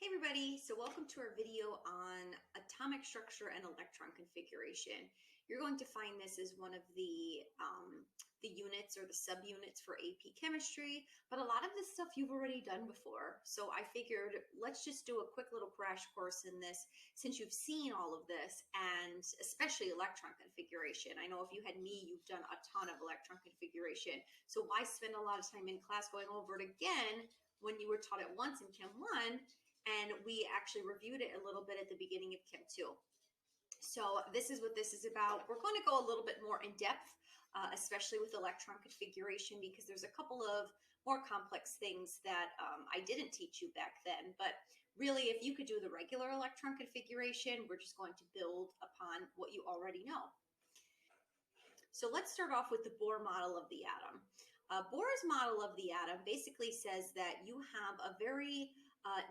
Hey everybody, so welcome to our video on atomic structure and electron configuration. You're going to find this as one of the units or the subunits for AP chemistry, but a lot of this stuff you've already done before. So I figured let's just do a quick little crash course in this since you've seen all of this, and especially electron configuration. I know if you had me, you've done a ton of electron configuration. So why spend a lot of time in class going over it again when you were taught it once in Chem 1? And we actually reviewed it a little bit at the beginning of Chem 2. So this is what this is about. We're going to go a little bit more in depth, especially with electron configuration, because there's a couple of more complex things that I didn't teach you back then. But really, if you could do the regular electron configuration, we're just going to build upon what you already know. So let's start off with the Bohr model of the atom. Bohr's model of the atom basically says that you have a very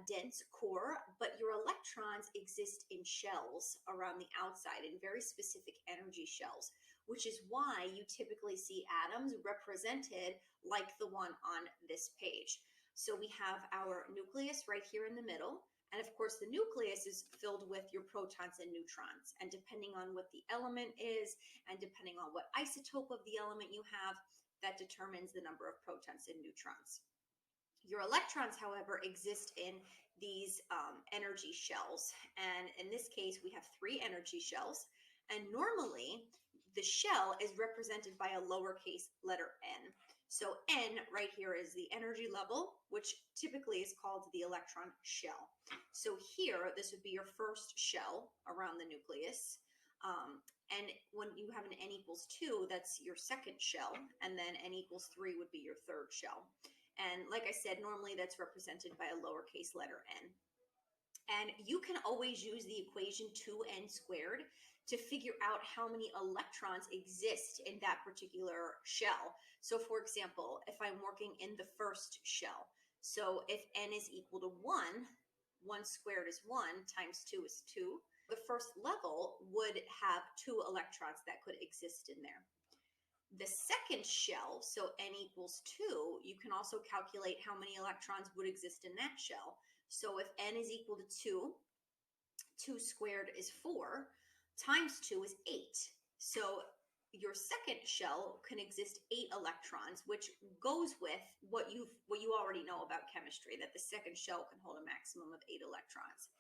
dense core, but your electrons exist in shells around the outside, in very specific energy shells, which is why you typically see atoms represented like the one on this page. So we have our nucleus right here in the middle. And of course, the nucleus is filled with your protons and neutrons. And depending on what the element is, and depending on what isotope of the element you have, that determines the number of protons and neutrons. Your electrons, however, exist in these energy shells. And in this case, we have 3 energy shells. And normally, the shell is represented by a lowercase letter n. So n right here is the energy level, which typically is called the electron shell. So here, this would be your first shell around the nucleus. And when you have an n equals 2, that's your second shell. And then n equals 3 would be your third shell. And like I said, normally that's represented by a lowercase letter n. And you can always use the equation 2n squared to figure out how many electrons exist in that particular shell. So for example, if I'm working in the first shell, so if n is equal to 1, 1 squared is 1 times 2 is 2. The first level would have 2 electrons that could exist in there. The second shell, so n equals 2, you can also calculate how many electrons would exist in that shell. So if n is equal to 2, 2 squared is 4, times 2 is 8. So your second shell can exist 8 electrons, which goes with what you already know about chemistry, that the second shell can hold a maximum of 8 electrons.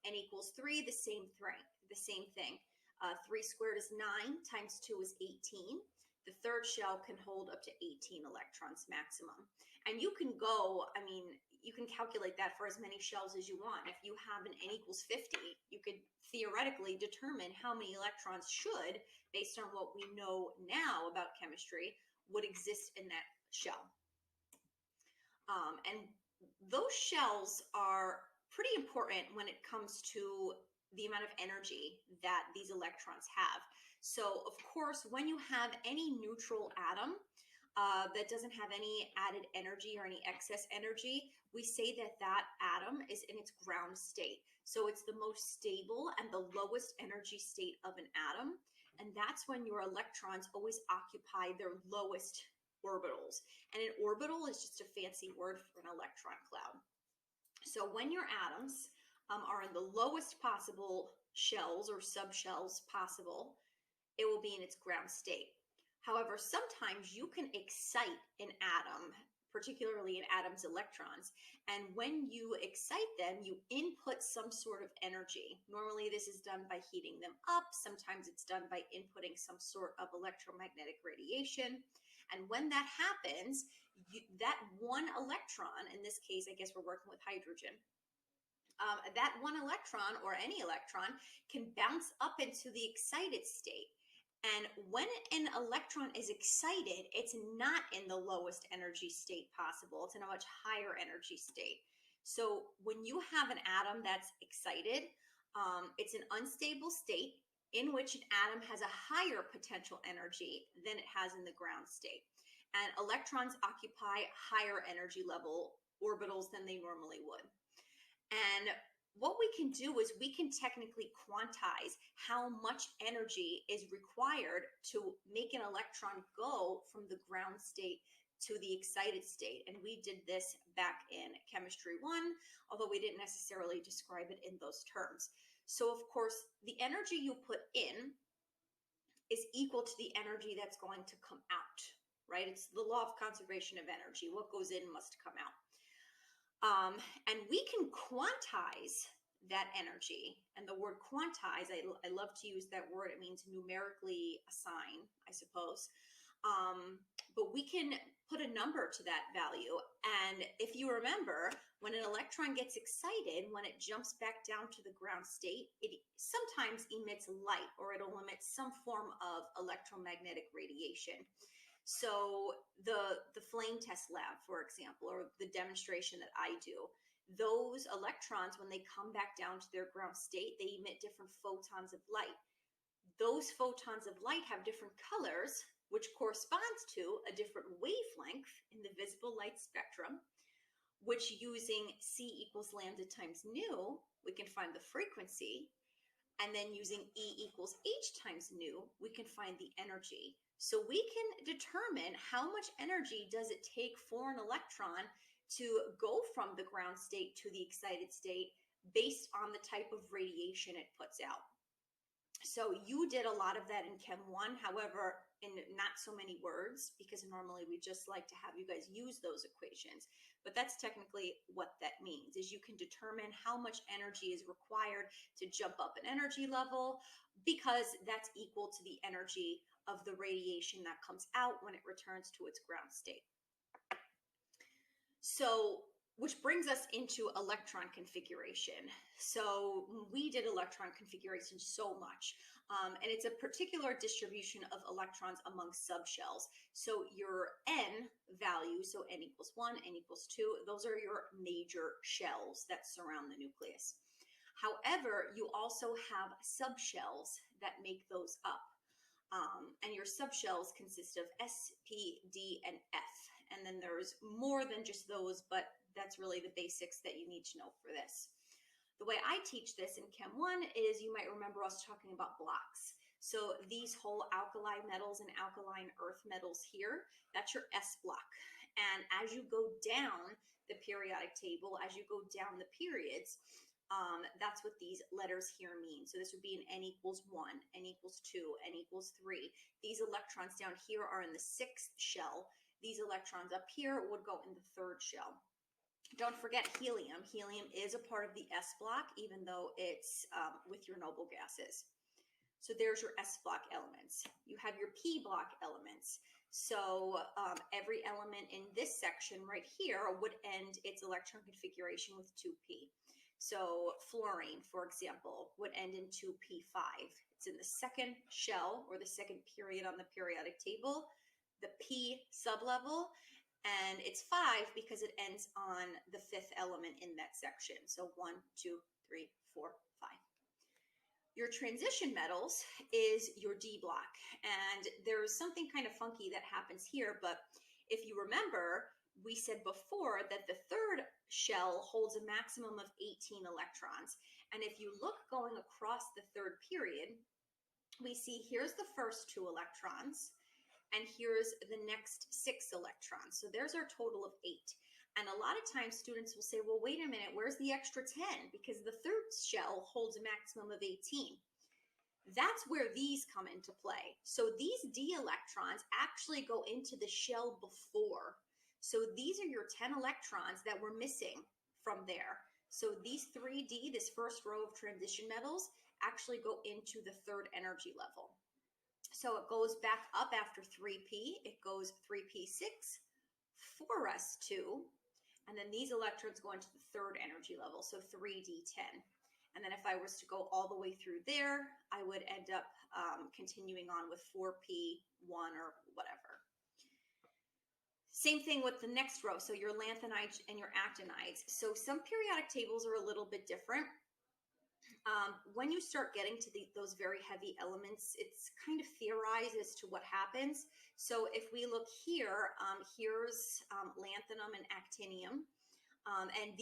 N equals 3, the same thing. 3 squared is 9, times 2 is 18. The third shell can hold up to 18 electrons maximum. And you can go, you can calculate that for as many shells as you want. If you have an n equals 50, you could theoretically determine how many electrons should, based on what we know now about chemistry, would exist in that shell. And those shells are pretty important when it comes to the amount of energy that these electrons have. So of course, when you have any neutral atom that doesn't have any added energy or any excess energy, we say that that atom is in its ground state. So it's the most stable and the lowest energy state of an atom. And that's when your electrons always occupy their lowest orbitals. And an orbital is just a fancy word for an electron cloud. So when your atoms are in the lowest possible shells or subshells possible, it will be in its ground state. However, sometimes you can excite an atom, particularly an atom's electrons, and when you excite them, you input some sort of energy. Normally this is done by heating them up. Sometimes it's done by inputting some sort of electromagnetic radiation. And when that happens, that one electron, in this case, I guess we're working with hydrogen, that one electron or any electron can bounce up into the excited state. And when an electron is excited, it's not in the lowest energy state possible. It's in a much higher energy state. So when you have an atom that's excited, it's an unstable state in which an atom has a higher potential energy than it has in the ground state. And electrons occupy higher energy level orbitals than they normally would. And what we can do is we can technically quantize how much energy is required to make an electron go from the ground state to the excited state. And we did this back in chemistry 1, although we didn't necessarily describe it in those terms. So of course, the energy you put in is equal to the energy that's going to come out, right? It's the law of conservation of energy. What goes in must come out. And we can quantize that energy. And the word quantize, I love to use that word. It means numerically assign, I suppose. But we can put a number to that value. And if you remember, when an electron gets excited, when it jumps back down to the ground state, it sometimes emits light, or it'll emit some form of electromagnetic radiation. So the flame test lab, for example, or the demonstration that I do, those electrons, when they come back down to their ground state, they emit different photons of light. Those photons of light have different colors, which corresponds to a different wavelength in the visible light spectrum, which using C equals lambda times nu, we can find the frequency. And then using E equals H times nu, we can find the energy. So we can determine how much energy does it take for an electron to go from the ground state to the excited state based on the type of radiation it puts out. So you did a lot of that in Chem 1, however, in not so many words, because normally we just like to have you guys use those equations. But that's technically what that means, is you can determine how much energy is required to jump up an energy level, because that's equal to the energy of the radiation that comes out when it returns to its ground state. So, which brings us into electron configuration. So we did electron configuration so much, and it's a particular distribution of electrons among subshells. So your N value, so N equals 1, N equals 2, those are your major shells that surround the nucleus. However, you also have subshells that make those up. And your subshells consist of S, P, D, and F. And then there's more than just those, but that's really the basics that you need to know for this. The way I teach this in Chem 1 is, you might remember us talking about blocks. So these whole alkali metals and alkaline earth metals here, that's your S block. And as you go down the periodic table, as you go down the periods, that's what these letters here mean. So this would be an N equals 1, N equals 2, N equals 3. These electrons down here are in the 6th shell. These electrons up here would go in the 3rd shell. Don't forget helium. Helium is a part of the S block, even though it's with your noble gases. So there's your S block elements. You have your P block elements. So every element in this section right here would end its electron configuration with 2p. So fluorine, for example, would end in 2p5. It's in the 2nd shell, or the 2nd period on the periodic table, the P sublevel, and it's 5 because it ends on the 5th element in that section. So 1, 2, 3, 4, 5. Your transition metals is your D block, and there's something kind of funky that happens here, but if you remember, we said before that the 3rd shell holds a maximum of 18 electrons. And if you look going across the 3rd period, we see here's the first 2 electrons, and here's the next 6 electrons. So there's our total of 8. And a lot of times students will say, well, wait a minute, where's the extra 10? Because the 3rd shell holds a maximum of 18. That's where these come into play. So these D electrons actually go into the shell before. So these are your 10 electrons that we're missing from there. So these 3D, this first row of transition metals, actually go into the 3rd energy level. So it goes back up after 3p, it goes 3p6, 4s2, and then these electrons go into the 3rd energy level, so 3d10. And then if I was to go all the way through there, I would end up continuing on with 4p1 or whatever. Same thing with the next row, so your lanthanides and your actinides. So some periodic tables are a little bit different. When you start getting to those very heavy elements, it's kind of theorized as to what happens. So if we look here, here's lanthanum and actinium. And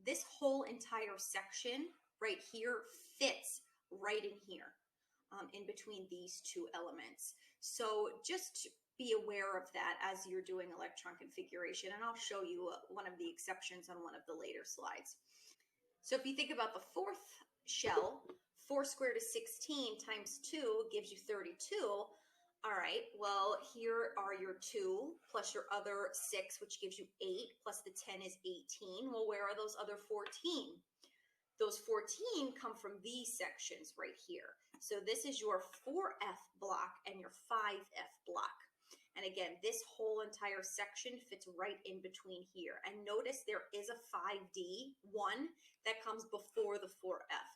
this whole entire section right here fits right in here, in between these 2 elements. So just be aware of that as you're doing electron configuration, and I'll show you one of the exceptions on one of the later slides. So if you think about the fourth shell, 4 squared is 16 times 2 gives you 32. All right, well, here are your 2 plus your other 6, which gives you 8, plus the 10 is 18. Well, where are those other 14? Those 14 come from these sections right here. So this is your 4F block and your 5F block. And again, this whole entire section fits right in between here. And notice there is a 5D, 1, that comes before the 4F.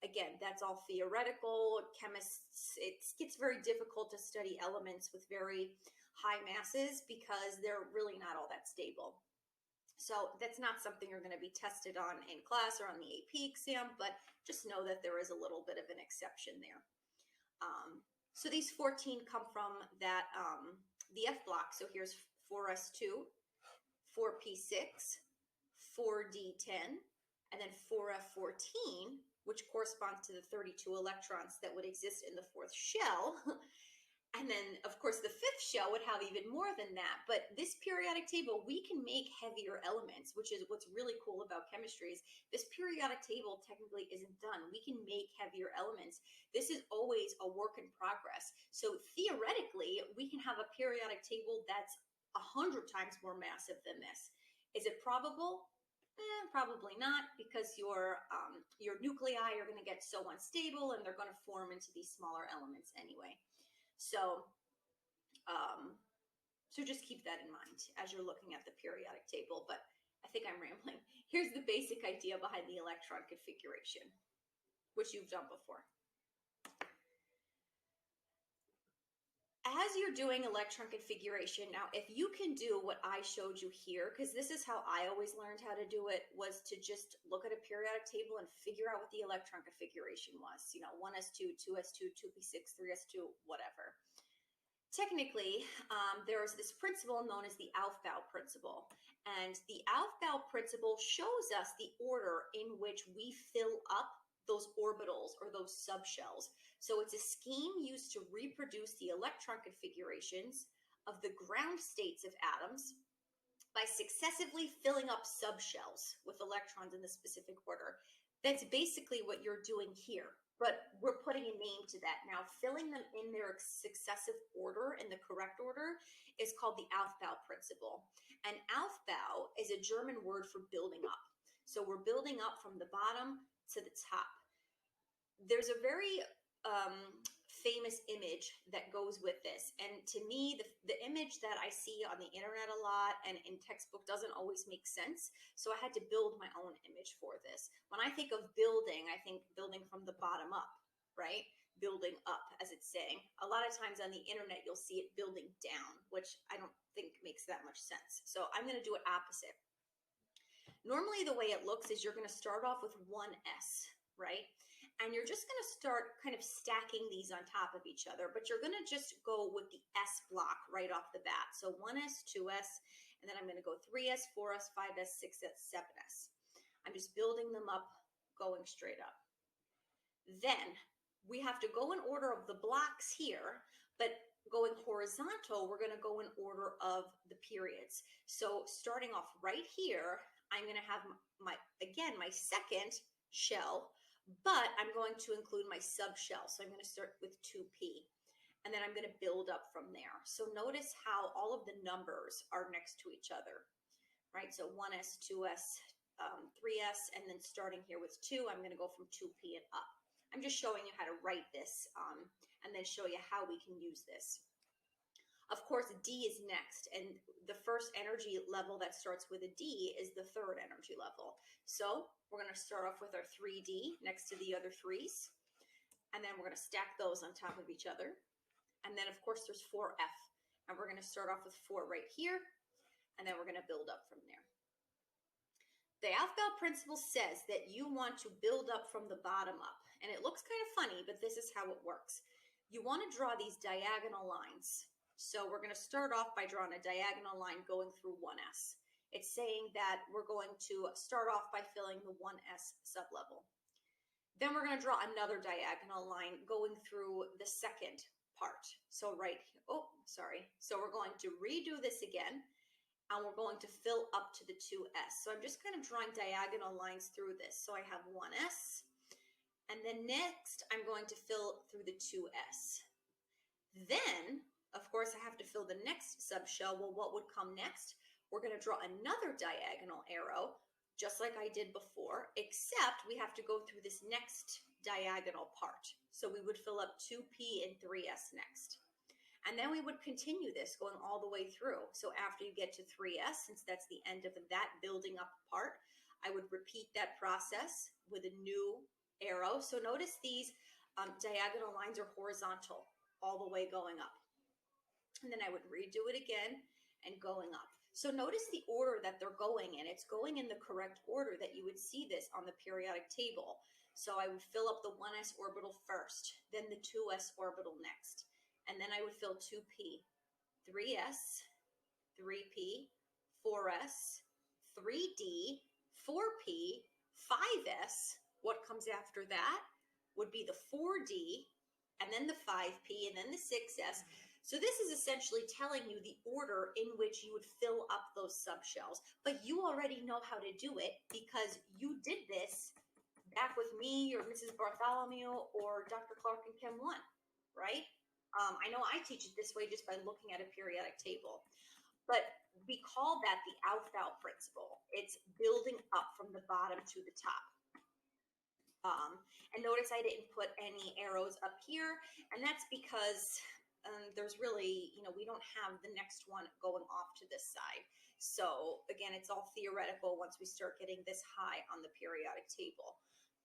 Again, that's all theoretical. Chemists, it gets very difficult to study elements with very high masses because they're really not all that stable. So that's not something you're going to be tested on in class or on the AP exam, but just know that there is a little bit of an exception there. So these 14 come from that the F block. So here's 4s2, 4p6, 4d10, and then 4f14, which corresponds to the 32 electrons that would exist in the fourth shell. And then, of course, the fifth shell would have even more than that. But this periodic table, we can make heavier elements, which is what's really cool about chemistry is this periodic table technically isn't done. We can make heavier elements. This is always a work in progress. So theoretically, we can have a periodic table that's 100 times more massive than this. Is it probable? Probably not, because your nuclei are going to get so unstable and they're going to form into these smaller elements anyway. So, so just keep that in mind as you're looking at the periodic table, but I think I'm rambling. Here's the basic idea behind the electron configuration, which you've done before. As you're doing electron configuration, now if you can do what I showed you here, because this is how I always learned how to do it, was to just look at a periodic table and figure out what the electron configuration was. You know, 1s2, 2s2, 2p6, 3s2, whatever. Technically, there's this principle known as the Aufbau Principle. And the Aufbau Principle shows us the order in which we fill up those orbitals or those subshells. So it's a scheme used to reproduce the electron configurations of the ground states of atoms by successively filling up subshells with electrons in the specific order. That's basically what you're doing here, but we're putting a name to that. Now, filling them in their successive order, in the correct order, is called the Aufbau Principle. And Aufbau is a German word for building up. So we're building up from the bottom to the top. There's a very famous image that goes with this, and to me the image that I see on the internet a lot and in textbook doesn't always make sense, so I had to build my own image for this. When I think of building, I think building from the bottom up, right? Building up, as it's saying. A lot of times on the internet you'll see it building down, which I don't think makes that much sense, so I'm going to do it opposite. Normally the way it looks is you're going to start off with 1s, right? And you're just going to start kind of stacking these on top of each other, but you're going to just go with the S block right off the bat. So 1s, 2s, and then I'm going to go 3s, 4s, 5s, 6s, 7s. I'm just building them up, going straight up. Then we have to go in order of the blocks here, but going horizontal, we're going to go in order of the periods. So starting off right here, I'm going to have my second shell, but I'm going to include my subshell. So I'm going to start with 2p, and then I'm going to build up from there. So notice how all of the numbers are next to each other, right? So 1s, 2s, 3s, and then starting here with 2, I'm going to go from 2p and up. I'm just showing you how to write this and then show you how we can use this. Of course, D is next, and the first energy level that starts with a D is the third energy level. So we're going to start off with our 3D next to the other 3s, and then we're going to stack those on top of each other. And then, of course, there's 4F, and we're going to start off with 4 right here, and then we're going to build up from there. The Aufbau Principle says that you want to build up from the bottom up, and it looks kind of funny, but this is how it works. You want to draw these diagonal lines. So we're going to start off by drawing a diagonal line going through 1s. It's saying that we're going to start off by filling the 1s sublevel. Then we're going to draw another diagonal line going through the second part. So so we're going to redo this again, and we're going to fill up to the 2s. So I'm just kind of drawing diagonal lines through this. So I have 1s, and then next I'm going to fill through the 2s. Then, of course, I have to fill the next subshell. Well, what would come next? We're going to draw another diagonal arrow, just like I did before, except we have to go through this next diagonal part. So we would fill up 2p and 3s next. And then we would continue this going all the way through. So after you get to 3s, since that's the end of that building up part, I would repeat that process with a new arrow. So notice these diagonal lines are horizontal all the way going up. And then I would redo it again and going up. So notice the order that they're going in. It's going in the correct order that you would see this on the periodic table. So I would fill up the 1s orbital first, then the 2s orbital next. And then I would fill 2p, 3s, 3p, 4s, 3d, 4p, 5s. What comes after that would be the 4d, and then the 5p, and then the 6s. So this is essentially telling you the order in which you would fill up those subshells. But you already know how to do it because you did this back with me or Mrs. Bartholomew or Dr. Clark in Chem 1, right? I know I teach it this way just by looking at a periodic table. But we call that the Aufbau Principle. It's building up from the bottom to the top. And notice I didn't put any arrows up here, and that's because there's really, we don't have the next one going off to this side. So again, it's all theoretical once we start getting this high on the periodic table.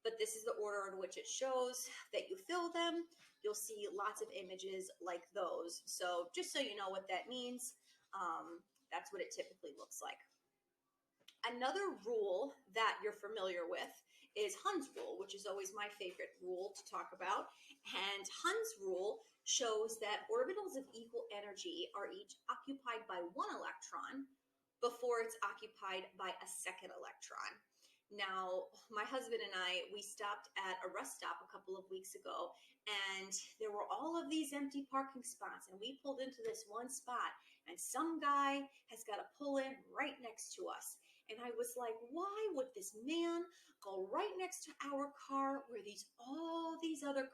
But this is the order in which it shows that you fill them. You'll see lots of images like those. So just so you know what that means, that's what it typically looks like. Another rule that you're familiar with is Hund's rule, which is always my favorite rule to talk about. And Hund's rule shows that orbitals of equal energy are each occupied by one electron before it's occupied by a second electron. Now, my husband and I, we stopped at a rest stop a couple of weeks ago, and there were all of these empty parking spots, and we pulled into this one spot, and some guy has got to pull in right next to us. And I was like, why would this man go right next to our car where all these other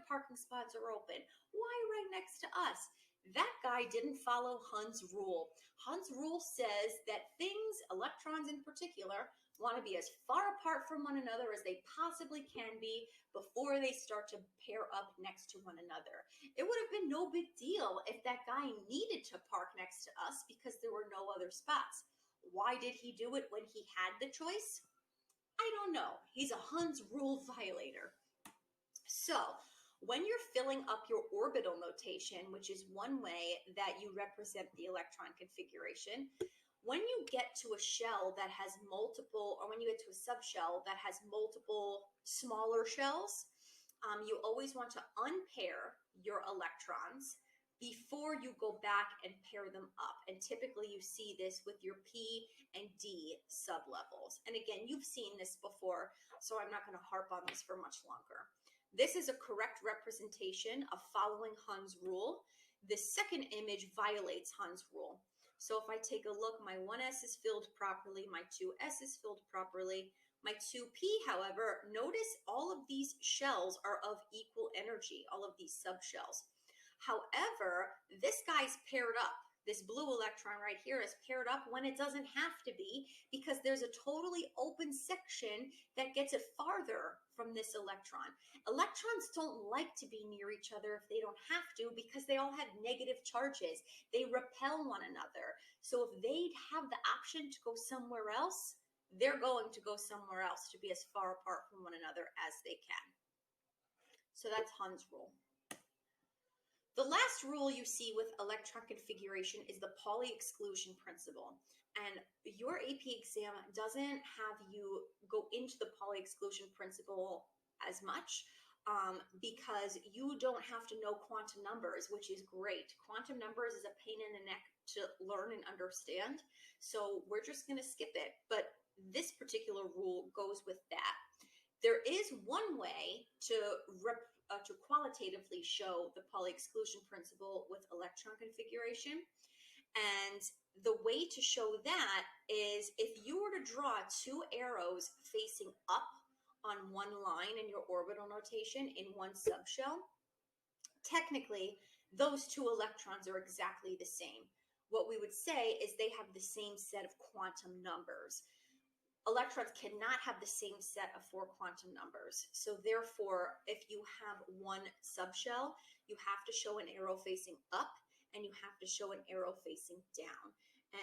parking spots are open? Why right next to us? That guy didn't follow Hund's rule. Hund's rule says that things, electrons in particular, want to be as far apart from one another as they possibly can be before they start to pair up next to one another. It would have been no big deal if that guy needed to park next to us because there were no other spots. Why did he do it when he had the choice? I don't know. He's a Hund's rule violator. So when you're filling up your orbital notation, which is one way that you represent the electron configuration, when you get to a shell that has multiple, or when you get to a subshell that has multiple smaller shells, you always want to unpair your electrons before you go back and pair them up. And typically you see this with your P and D sublevels. And again, you've seen this before, so I'm not going to harp on this for much longer. This is a correct representation of following Hund's rule. The second image violates Hund's rule. So if I take a look, my 1s is filled properly, my 2s is filled properly. My 2p, however, notice all of these shells are of equal energy, all of these subshells. However, this guy's paired up. This blue electron right here is paired up when it doesn't have to be, because there's a totally open section that gets it farther from this electron. Electrons don't like to be near each other if they don't have to, because they all have negative charges. They repel one another. So if they have the option to go somewhere else, they're going to go somewhere else to be as far apart from one another as they can. So that's Hund's rule. The last rule you see with electron configuration is the Pauli exclusion principle. And your AP exam doesn't have you go into the Pauli exclusion principle as much because you don't have to know quantum numbers, which is great. Quantum numbers is a pain in the neck to learn and understand, so we're just going to skip it. But this particular rule goes with that. There is one way to qualitatively show the Pauli exclusion principle with electron configuration. And the way to show that is if you were to draw two arrows facing up on one line in your orbital notation in one subshell, technically those two electrons are exactly the same. What we would say is they have the same set of quantum numbers. Electrons cannot have the same set of 4 quantum numbers. So therefore, if you have one subshell, you have to show an arrow facing up and you have to show an arrow facing down.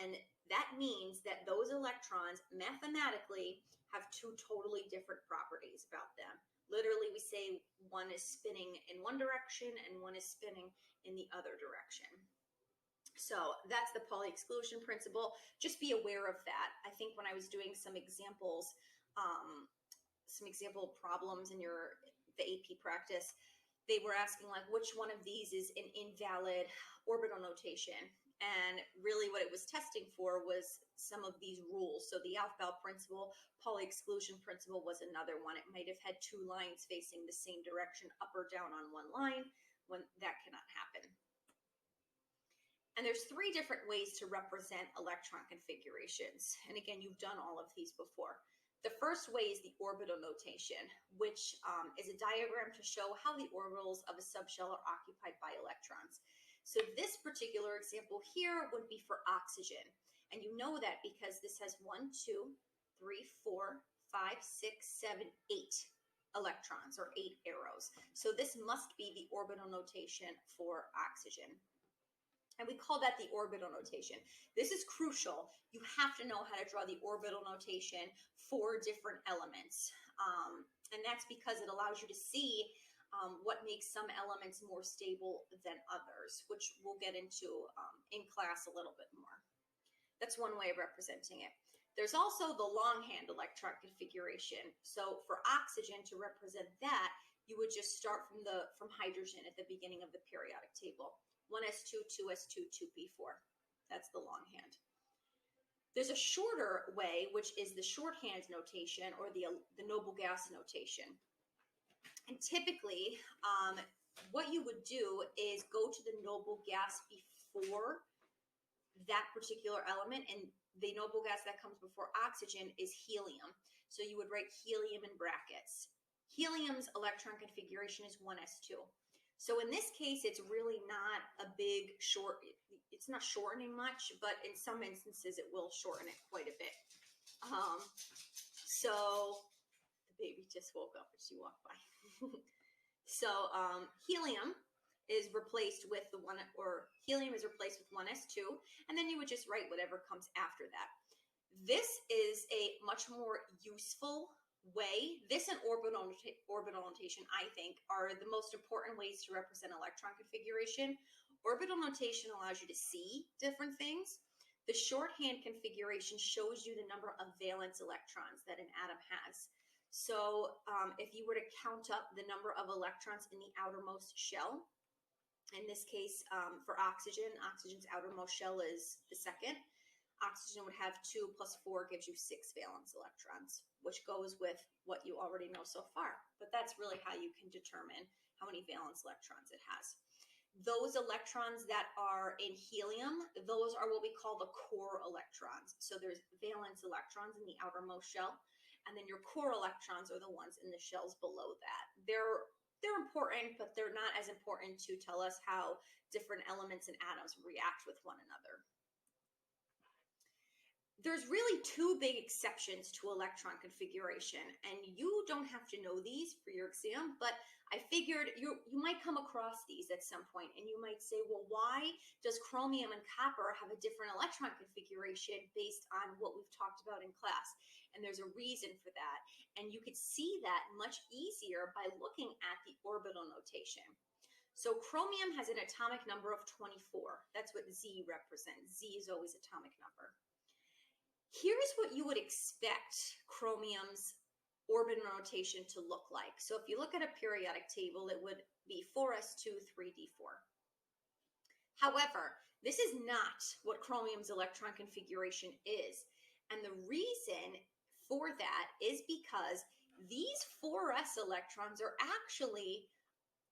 And that means that those electrons mathematically have two totally different properties about them. Literally, we say one is spinning in one direction and one is spinning in the other direction. So that's the Pauli exclusion principle. Just be aware of that. I think when I was doing some examples, some example problems in the AP practice, they were asking like which one of these is an invalid orbital notation. And really what it was testing for was some of these rules. So the Aufbau Principle, Pauli exclusion principle was another one. It might have had two lines facing the same direction, up or down on one line, when that cannot happen. And there's 3 different ways to represent electron configurations. And again, you've done all of these before. The first way is the orbital notation, which is a diagram to show how the orbitals of a subshell are occupied by electrons. So this particular example here would be for oxygen. And you know that because this has 1, 2, 3, 4, 5, 6, 7, 8 electrons or 8 arrows. So this must be the orbital notation for oxygen. And we call that the orbital notation. This is crucial. You have to know how to draw the orbital notation for different elements. And that's because it allows you to see what makes some elements more stable than others, which we'll get into in class a little bit more. That's one way of representing it. There's also the longhand electron configuration. So for oxygen, to represent that, you would just start from hydrogen at the beginning of the periodic table. 1s2, 2s2, 2p4. That's the longhand. There's a shorter way, which is the shorthand notation or the noble gas notation. And typically, what you would do is go to the noble gas before that particular element, and the noble gas that comes before oxygen is helium. So you would write helium in brackets. Helium's electron configuration is 1s2. So in this case, it's really not a big it's not shortening much, but in some instances, it will shorten it quite a bit. So the baby just woke up as she walked by. So helium is replaced with helium is replaced with 1s2, and then you would just write whatever comes after that. This is a much more useful way. This and orbital notation, I think, are the most important ways to represent electron configuration. Orbital notation allows you to see different things. The shorthand configuration shows you the number of valence electrons that an atom has. So if you were to count up the number of electrons in the outermost shell, in this case for oxygen's outermost shell is the second. Oxygen would have 2 plus 4 gives you 6 valence electrons, which goes with what you already know so far. But that's really how you can determine how many valence electrons it has. Those electrons that are in helium, those are what we call the core electrons. So there's valence electrons in the outermost shell, and then your core electrons are the ones in the shells below that. They're important, but they're not as important to tell us how different elements and atoms react with one another. There's really 2 big exceptions to electron configuration, and you don't have to know these for your exam, but I figured you might come across these at some point, and you might say, well, why does chromium and copper have a different electron configuration based on what we've talked about in class? And there's a reason for that, and you could see that much easier by looking at the orbital notation. So chromium has an atomic number of 24. That's what Z represents. Z is always atomic number. Here's what you would expect chromium's orbital notation to look like. So if you look at a periodic table, it would be 4s2, 3d4. However, this is not what chromium's electron configuration is. And the reason for that is because these 4s electrons are actually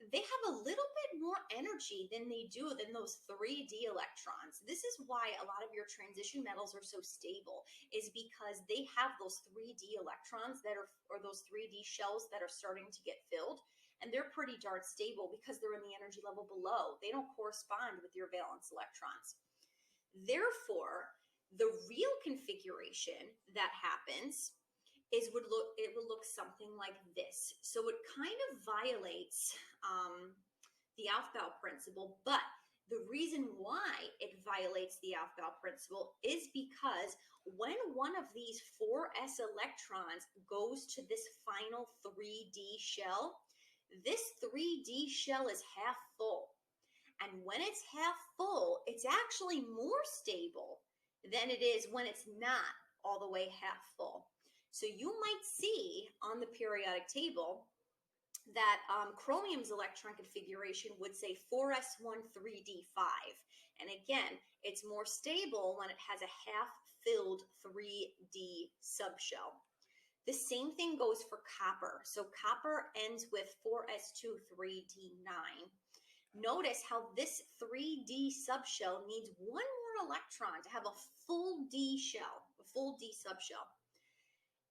they have a little bit more energy than they do than those 3D electrons. This is why a lot of your transition metals are so stable, is because they have those 3D electrons that are, or those 3D shells that are starting to get filled, and they're pretty darn stable because they're in the energy level below. They don't correspond with your valence electrons. Therefore, the real configuration that happens is it would look something like this. So it kind of violates the Aufbau principle, but the reason why it violates the Aufbau principle is because when one of these 4s electrons goes to this final 3D shell, this 3D shell is half full. And when it's half full, it's actually more stable than it is when it's not all the way half full. So you might see on the periodic table that chromium's electron configuration would say 4s1 3d5. And again, it's more stable when it has a half-filled 3D subshell. The same thing goes for copper. So copper ends with 4s2 3d9. Notice how this 3D subshell needs one more electron to have a full D shell, a full D subshell.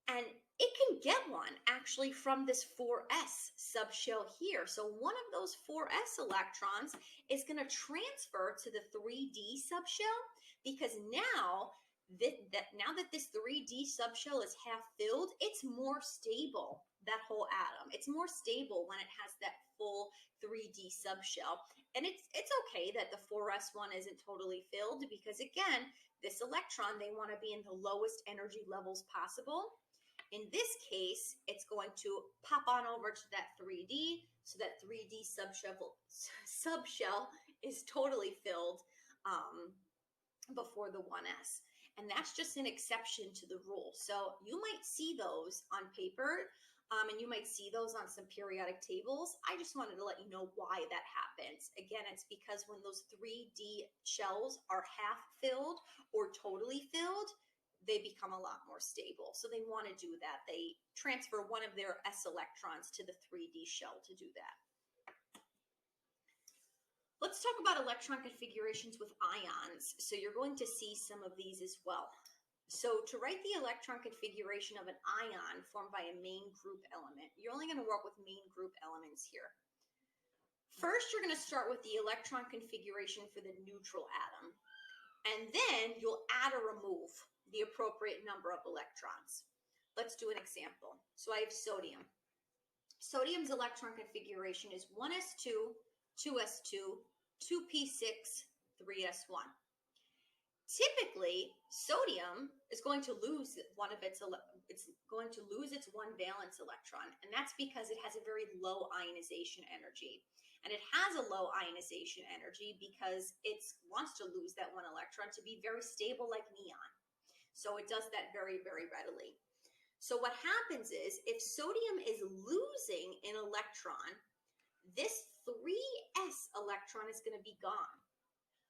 And it can get one actually from this 4s subshell here. So one of those 4s electrons is going to transfer to the 3D subshell, because now that this 3D subshell is half filled, it's more stable, that whole atom. It's more stable when it has that full 3D subshell. And it's okay that the 4s one isn't totally filled, because again, this electron, they want to be in the lowest energy levels possible. In this case, it's going to pop on over to that 3D, so that 3D subshell is totally filled before the 1s. And that's just an exception to the rule. So you might see those on paper, and you might see those on some periodic tables. I just wanted to let you know why that happens. Again, it's because when those 3D shells are half filled or totally filled, they become a lot more stable. So they want to do that. They transfer one of their s electrons to the 3D shell to do that. Let's talk about electron configurations with ions. So you're going to see some of these as well. So to write the electron configuration of an ion formed by a main group element, you're only going to work with main group elements here. First, you're going to start with the electron configuration for the neutral atom. And then you'll add or remove the appropriate number of electrons. Let's do an example. So I have sodium. Sodium's electron configuration is 1s2, 2s2, 2p6, 3s1. Typically, sodium is going to lose its one valence electron, and that's because it has a very low ionization energy. And it has a low ionization energy because it wants to lose that one electron to be very stable like neon. So it does that very, very readily. So what happens is, if sodium is losing an electron, this 3s electron is going to be gone.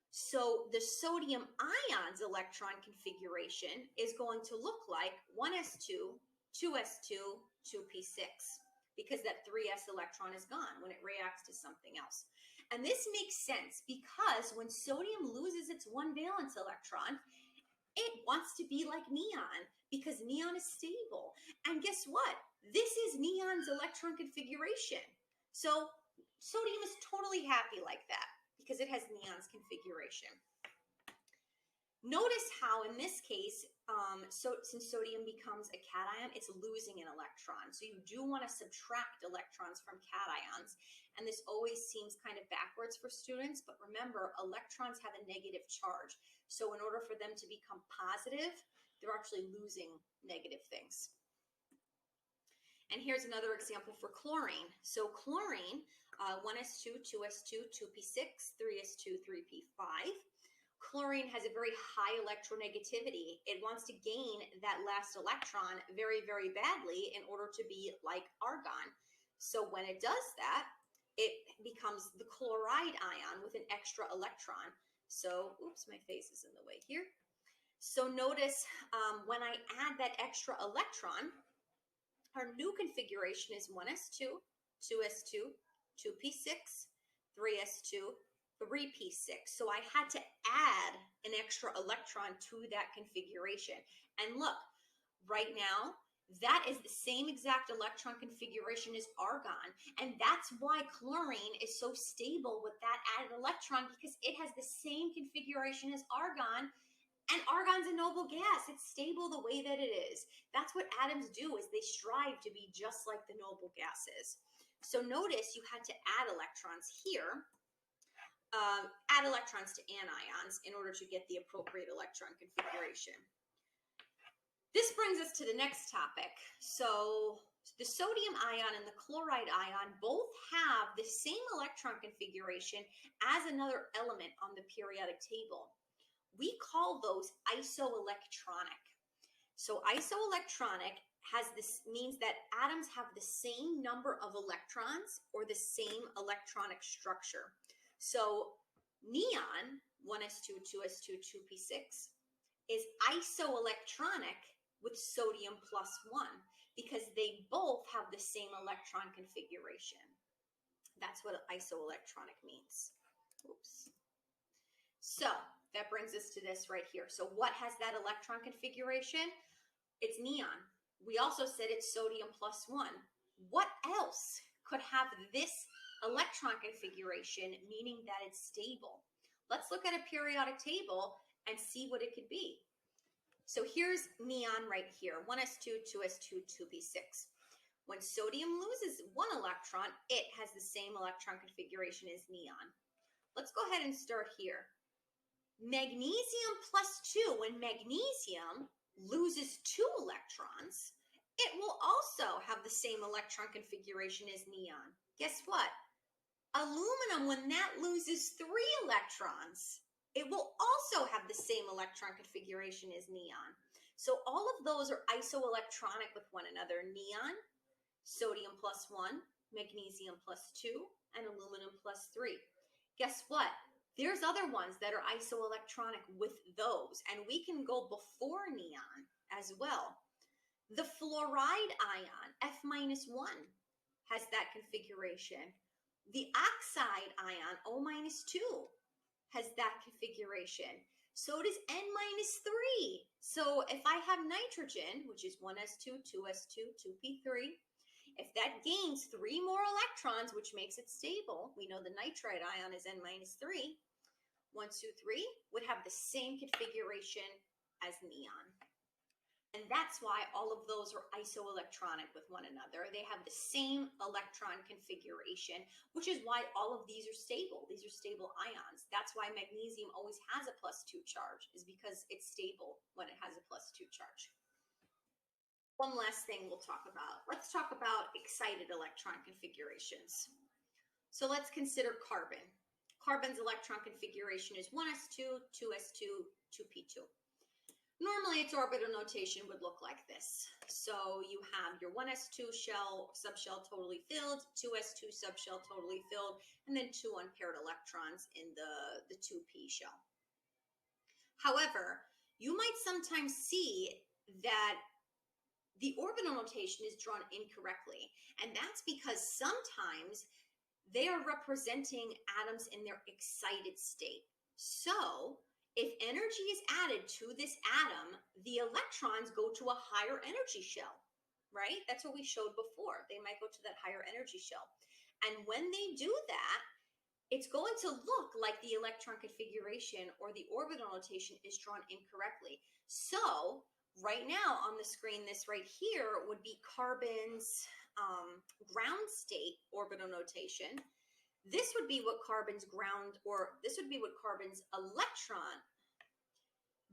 So the sodium ion's electron configuration is going to look like 1s2, 2s2, 2p6, because that 3s electron is gone when it reacts to something else. And this makes sense because when sodium loses its one valence electron, it wants to be like neon, because neon is stable. And guess what? This is neon's electron configuration. So sodium is totally happy like that because it has neon's configuration. Notice how in this case, since sodium becomes a cation, it's losing an electron. So you do want to subtract electrons from cations. And this always seems kind of backwards for students, but remember, electrons have a negative charge. So in order for them to become positive, they're actually losing negative things. And here's another example for chlorine. So chlorine, 1s2, 2s2, 2p6, 3s2, 3p5. Chlorine has a very high electronegativity. It wants to gain that last electron very, very badly in order to be like argon. So when it does that, it becomes the chloride ion with an extra electron. So, oops, my face is in the way here. So notice when I add that extra electron, our new configuration is 1s2, 2s2, 2p6, 3s2, 3p6. So I had to add an extra electron to that configuration. And look, right now, that is the same exact electron configuration as argon. And that's why chlorine is so stable with that added electron, because it has the same configuration as argon. And argon's a noble gas. It's stable the way that it is. That's what atoms do, is they strive to be just like the noble gases. So notice you had to add electrons here. Add electrons to anions in order to get the appropriate electron configuration. This brings us to the next topic. So the sodium ion and the chloride ion both have the same electron configuration as another element on the periodic table. We call those isoelectronic. So isoelectronic means that atoms have the same number of electrons or the same electronic structure. So neon, 1s2, 2s2, 2p6, is isoelectronic with sodium plus 1 because they both have the same electron configuration. That's what isoelectronic means. Oops. So that brings us to this right here. So what has that electron configuration? It's neon. We also said it's sodium plus 1. What else could have this electron configuration, meaning that it's stable? Let's look at a periodic table and see what it could be. So here's neon right here, 1s2, 2s2, 2p6. When sodium loses 1 electron, it has the same electron configuration as neon. Let's go ahead and start here. Magnesium plus 2, when magnesium loses 2 electrons, it will also have the same electron configuration as neon. Guess what? Aluminum, when that loses 3 electrons, it will also have the same electron configuration as neon. So all of those are isoelectronic with one another. Neon, sodium plus 1, magnesium plus 2, and aluminum plus 3. Guess what? There's other ones that are isoelectronic with those, and we can go before neon as well. The fluoride ion, F-1, has that configuration. The oxide ion, O-2, has that configuration. So does N-3. So if I have nitrogen, which is 1s2, 2s2, 2p3, if that gains 3 more electrons, which makes it stable, we know the nitride ion is N-3, 1, 2, 3 would have the same configuration as neon. And that's why all of those are isoelectronic with one another. They have the same electron configuration, which is why all of these are stable. These are stable ions. That's why magnesium always has a +2 charge, is because it's stable when it has a +2 charge. One last thing we'll talk about. Let's talk about excited electron configurations. So let's consider carbon. Carbon's electron configuration is 1s2, 2s2, 2p2. Normally, its orbital notation would look like this. So you have your 1s2 subshell totally filled, 2s2 subshell totally filled, and then 2 unpaired electrons in the 2p shell. However, you might sometimes see that the orbital notation is drawn incorrectly, and that's because sometimes they are representing atoms in their excited state. So if energy is added to this atom, the electrons go to a higher energy shell, right? That's what we showed before. They might go to that higher energy shell. And when they do that, it's going to look like the electron configuration or the orbital notation is drawn incorrectly. So right now on the screen, this right here would be carbon's ground state orbital notation. This would be what carbon's ground, or this would be what carbon's electron,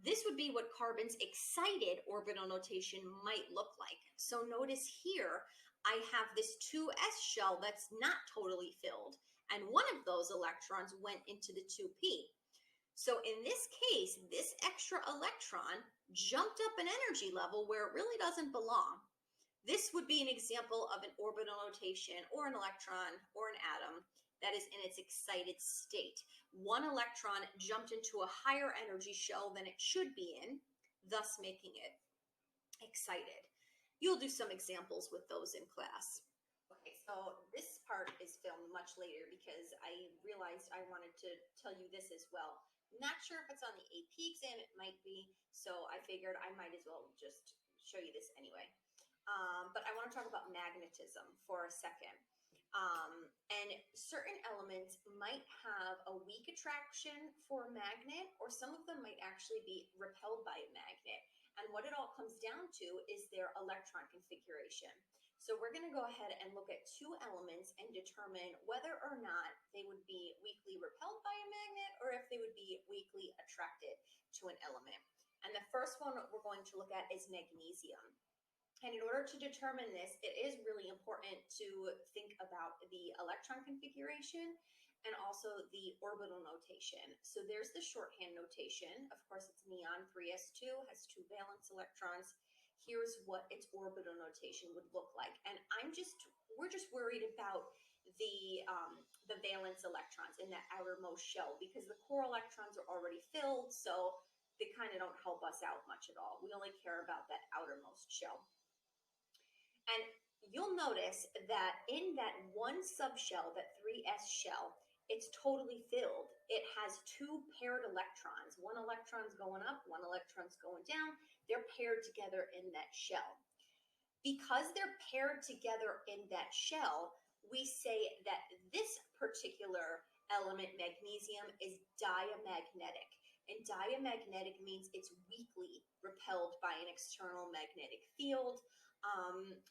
this would be what carbon's excited orbital notation might look like. So notice here, I have this 2s shell that's not totally filled, and one of those electrons went into the 2p. So in this case, this extra electron jumped up an energy level where it really doesn't belong. This would be an example of an orbital notation or an electron or an atom that is in its excited state. One electron jumped into a higher energy shell than it should be in, thus making it excited. You'll do some examples with those in class. Okay, so this part is filmed much later because I realized I wanted to tell you this as well. Not sure if it's on the AP exam, it might be, so I figured I might as well just show you this anyway. But I want to talk about magnetism for a second. And certain elements might have a weak attraction for a magnet, or some of them might actually be repelled by a magnet. And what it all comes down to is their electron configuration. So we're going to go ahead and look at two elements and determine whether or not they would be weakly repelled by a magnet or if they would be weakly attracted to an element. And the first one we're going to look at is magnesium. And in order to determine this, it is really important to think about the electron configuration and also the orbital notation. So there's the shorthand notation. Of course, it's neon 3s2, has 2 valence electrons. Here's what its orbital notation would look like. And we're just worried about the valence electrons in that outermost shell because the core electrons are already filled, so they kind of don't help us out much at all. We only care about that outermost shell. And you'll notice that in that one subshell, that 3s shell, it's totally filled. It has 2 paired electrons. One electron's going up, one electron's going down. They're paired together in that shell. Because they're paired together in that shell, we say that this particular element, magnesium, is diamagnetic. And diamagnetic means it's weakly repelled by an external magnetic field.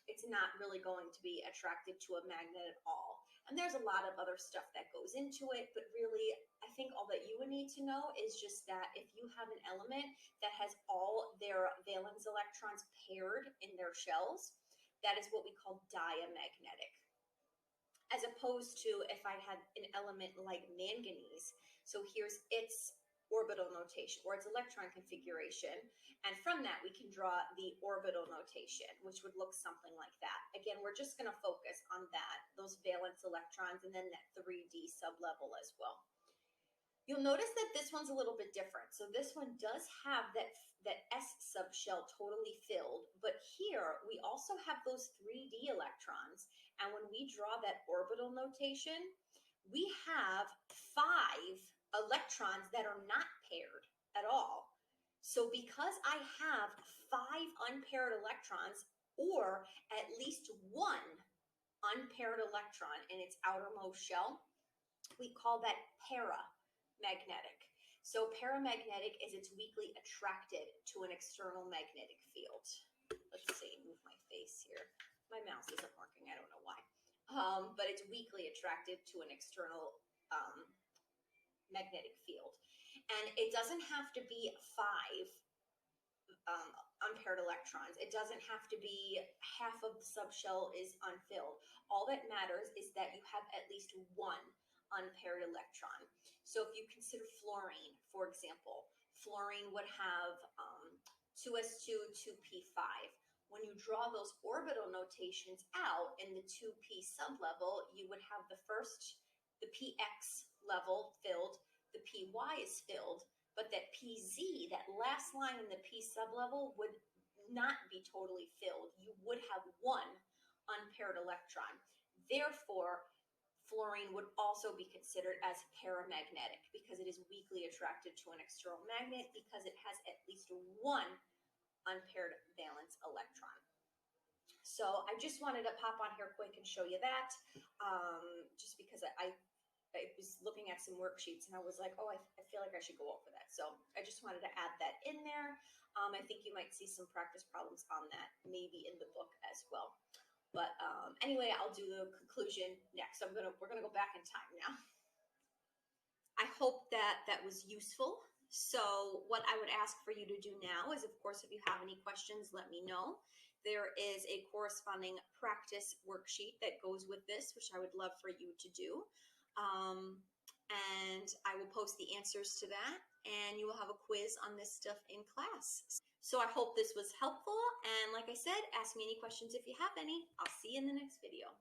It's not really going to be attracted to a magnet at all. And there's a lot of other stuff that goes into it, but really, I think all that you would need to know is just that if you have an element that has all their valence electrons paired in their shells, that is what we call diamagnetic. As opposed to if I had an element like manganese, so here's its orbital notation or its electron configuration, and from that we can draw the orbital notation, which would look something like that. Again, we're just going to focus on that, those valence electrons, and then that 3D sublevel as well. You'll notice that this one's a little bit different. So this one does have that S subshell totally filled, but here we also have those 3D electrons. And when we draw that orbital notation, we have 5 electrons that are not paired at all. So because I have 5 unpaired electrons, or at least one unpaired electron in its outermost shell, we call that paramagnetic. So paramagnetic is it's weakly attracted to an external magnetic field. Let's see, move my face here. My mouse isn't working, I don't know why. But it's weakly attracted to an external magnetic field. And it doesn't have to be 5 unpaired electrons. It doesn't have to be half of the subshell is unfilled. All that matters is that you have at least one unpaired electron. So if you consider fluorine, for example, fluorine would have 2s2, 2p5. When you draw those orbital notations out in the 2p sublevel, you would have the px level filled, the py is filled, but that pz, that last line in the p sublevel, would not be totally filled. You would have one unpaired electron. Therefore, fluorine would also be considered as paramagnetic because it is weakly attracted to an external magnet because it has at least one unpaired valence electron. So I just wanted to pop on here quick and show you that, just because I was looking at some worksheets and I was like, oh, I feel like I should go over that. So I just wanted to add that in there. I think you might see some practice problems on that, maybe in the book as well. But anyway, I'll do the conclusion next. We're gonna go back in time now. I hope that was useful. So what I would ask for you to do now is, of course, if you have any questions, let me know. There is a corresponding practice worksheet that goes with this, which I would love for you to do. And I will post the answers to that, and you will have a quiz on this stuff in class. So I hope this was helpful, and like I said, ask me any questions if you have any. I'll see you in the next video.